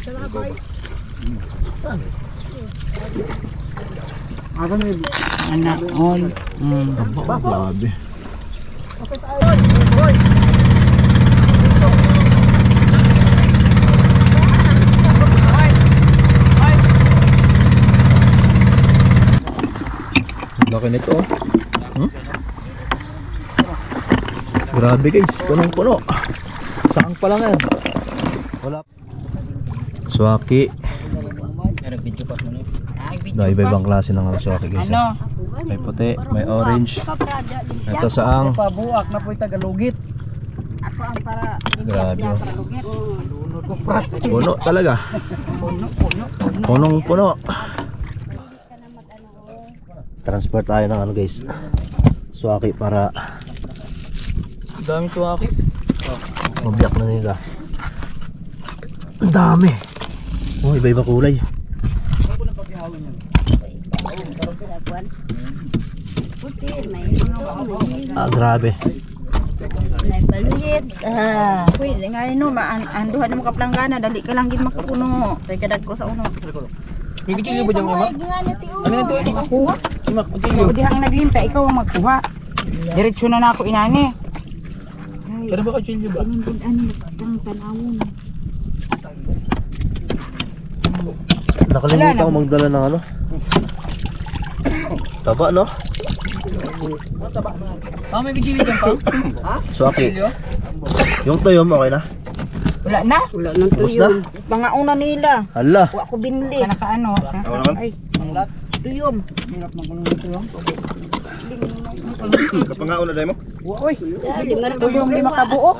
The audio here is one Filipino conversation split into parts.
Anak all. Grabe. Laki nito oh. Grabe guys, punong puno. Saan pa lang yan? Wala. Swaki. Dahil iba-ibang klase ng swaki guys. May puti, may orange. Ito saang. Pabuak na po'y tagalugit. Ako ang para Grabe oh. lugit. Puno talaga. Punong puno. Transfer tayo ng ano guys, swaki para Daming suwaki. mabiyak na nila. Ang dami. Oh, iba-iba kulay. Puti, may ito, Ah, grabe. may baluyit. Pwede nga no, anduhan na makaplangana, dali ka lang gid makapuno. Tay kadag ko sa uno. May kitilyo ba dyan mga? Ano Ano ito? Ito makuha? Imak, kitilyo. Hindi ang naglimpa, ikaw ang magkuha. Diretso na ako inani. Pero ba kitilyo ba? Ano ang tanawon. Nakalimutan ko magdala ng ano. Taba no? Ah, may kitilyo dyan pa? Ha? Swaki. Kitilyo? Yung tuyom okay na? Wala na. Wala nang Tapos na? Pangauna nila. Hala. Wa ko binli. Kanakaano. Ay, tuyom. Kapangaon na dahil mo? Uy, ito yung lima kabuo.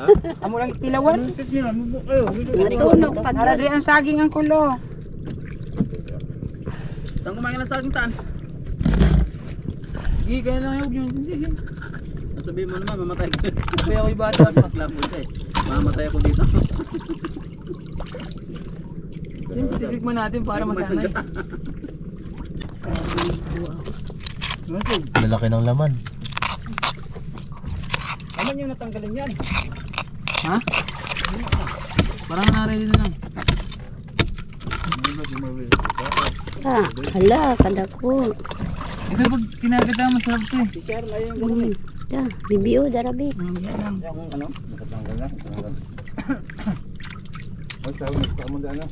Amo lang tilawan. Matunog pag Para rin ang saging ang kulo. Saan kumain ng saging taan? Hindi, kaya lang yung yun. Sabihin mo naman, mamatay ko. Sabi ako yung bata, maklamo siya eh. Mamatay ako dito. Titigman natin para masanay. Malaki ng laman. Aman yung natanggalin yan. Ha? Parang narin na lang. hala, kadako. Ito pag kinagata, masarap to eh. Share na yung Bibiyo, darabi. yan lang. Ano? Nakatanggal na. Ay, tawag na sa kamanda na.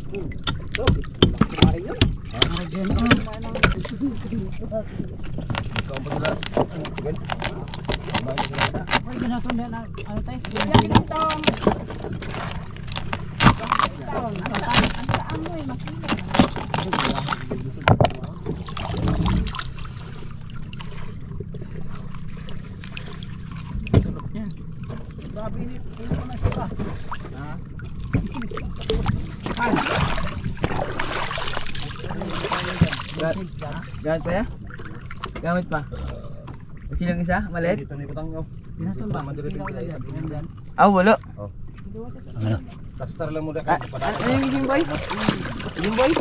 Gamit pa ya? Gamit pa? Kasi lang isa? Maliit? Dito na ipatanggaw. Nasaan ba? Ah, wala. Ano? Kastar lang mo na. Ano yung Game Boy? Game Boy?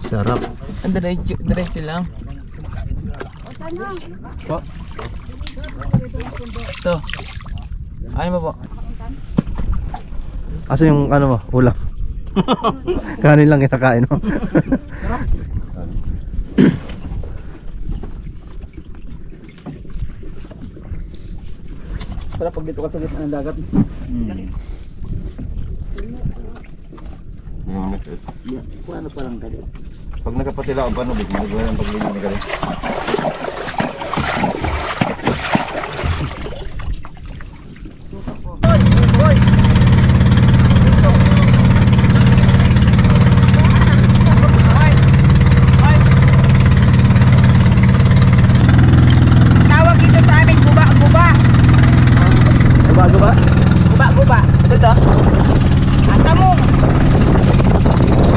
Sarap. Ang diretso lang. Po? Ito. Ano ba po? Asa yung ano mo? Ulam. Kanin lang kinakain mo. Para pag dito ka sa gitna ng dagat. Ano pa lang kadi? Pag nagkapatila ang panubig, magagawa ng paglinig ni Kari. Tawag dito sa amin, guba-guba. Guba-guba? Guba-guba. Ito to? Asamong.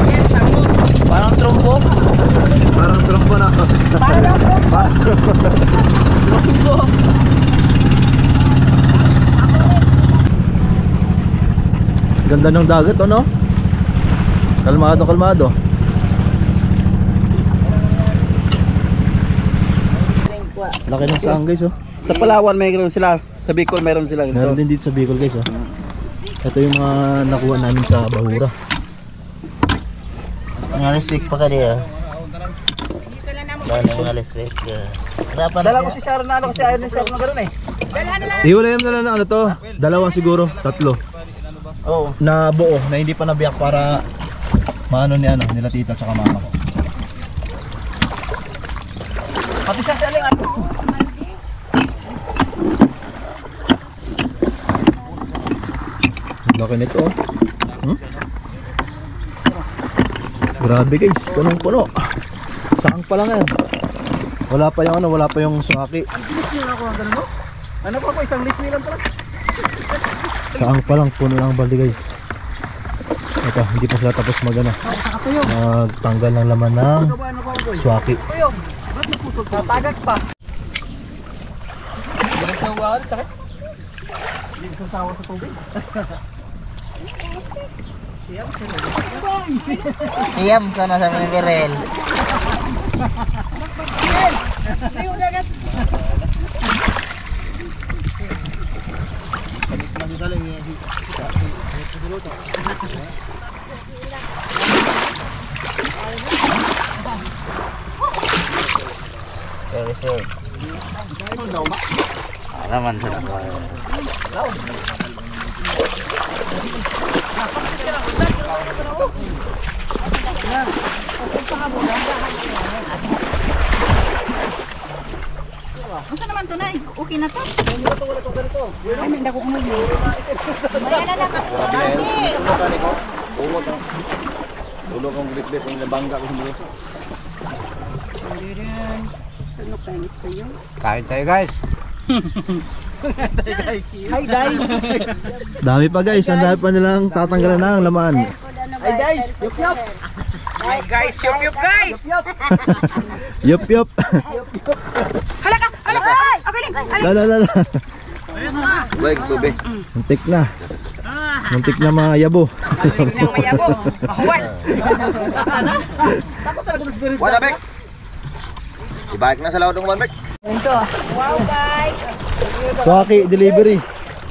Yan, samong. Parang trompo. Parang trompo na. Para lang po. Trompo. Ganda ng dagat, ano? Kalmado, kalmado. Laki ng saang guys oh. Sa Palawan mayroon sila, sa Bicol mayroon sila ganito. Meron din dito sa Bicol guys oh. Ito yung mga nakuha namin sa Bahura. Ngalis week pa ka diya. Dala ngalis week. Dapat Dala ko si Sharon na ano kasi ayaw ni Sharon na gano'n eh. Iwalayan na lang na ano to. Dalawa siguro, tatlo. Oo. Na buo, na hindi pa nabiyak para maano ni ano, nila tita tsaka mama ko. Pati siya sa aling ano. Laki nito oh. Grabe guys, punong-puno. Saang pa lang yan. Wala pa yung ano, wala pa yung suwaki. Lismi lang ako ang gano'n mo? Ano ko ako, isang lismi lang pala. Saang pa lang, puno ng balde guys. Ito, hindi pa sila tapos magana. Magtanggal ng laman ng suwaki. Kuyong, ba't naputol ka? Natagak pa. Hindi na siya uwari, sakit. Hindi na sasawa sa tubig. Iyam sana sa mga birel. Very sir. Araman sa ako. Ano naman to na? Okay na to? Ay, may dako mo yun. Maya na lang ako namin. Ulo kong glit-glit, yung nabangga ko hindi. Ano kayo pa yun? Kain tayo guys. Hi guys! Dami pa guys, ang dami pa nilang tatanggalan ng laman. Hi guys! Yup yup! Hi guys, yup guys! Yup yup. Hala ka! Okay lang! Lala. Baik tubig. Muntik na. Muntik na mga yabo. Hindi na mayabo. Mahuwan! Wala bek! Ibalik na sa lawad ng bek. Ito. Wow guys! Suwaki delivery.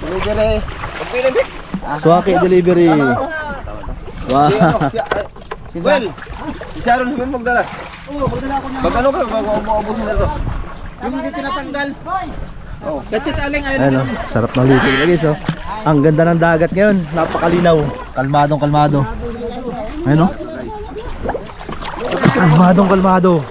Delivery. Pagpilin bek! Suwaki delivery. Wow. Well, Sharon sabihin mo magdala. Oo, magdala ako na. Pag ano ka, mauubusin na to. Yung hindi tinatanggal. Oh, that's it aling ayun. Ano, sarap ng litig guys oh. Ang ganda ng dagat ngayon, napakalinaw. Kalmadong. Ano? Kalmadong.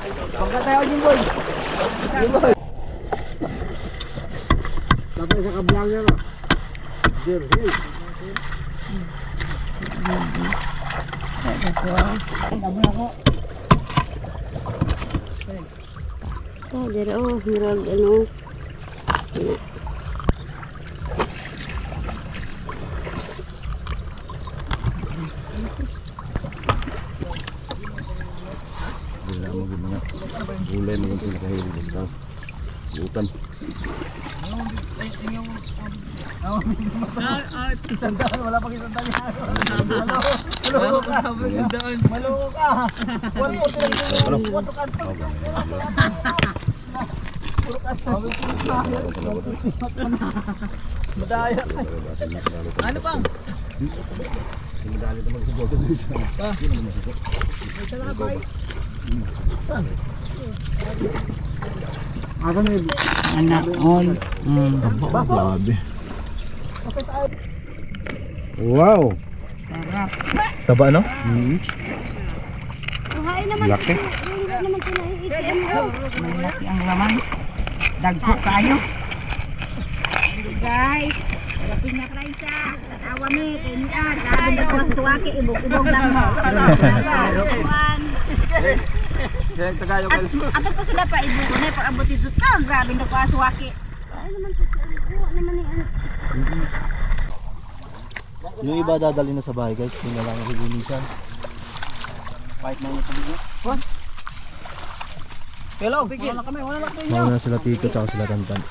Dari hirag ano. Gulay mo yung pinakahilig daw. Butan. Wala pang isang dali. Maloko ka. Wala mo Madaya. Ano bang? Anak all. Grabe. Wow. Taba no? Laki. Malaki ang laman. Dagko kayo. Guys, kapin na kayo sa awa mi, kinian, sabi na ko suwaki, ibog lang mo. Ato po sila pa ibog na, pag-abot ito ta, grabe na ko suwaki. Yung iba dadali na sa bahay guys, hindi na lang nilinisan. Kahit na yung tubig. Hello, wala na kami. Mauna sila tito tsaka sila tantan.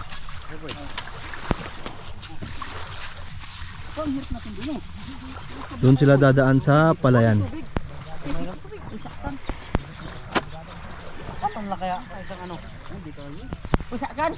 Doon sila dadaan sa palayan. Usa kan?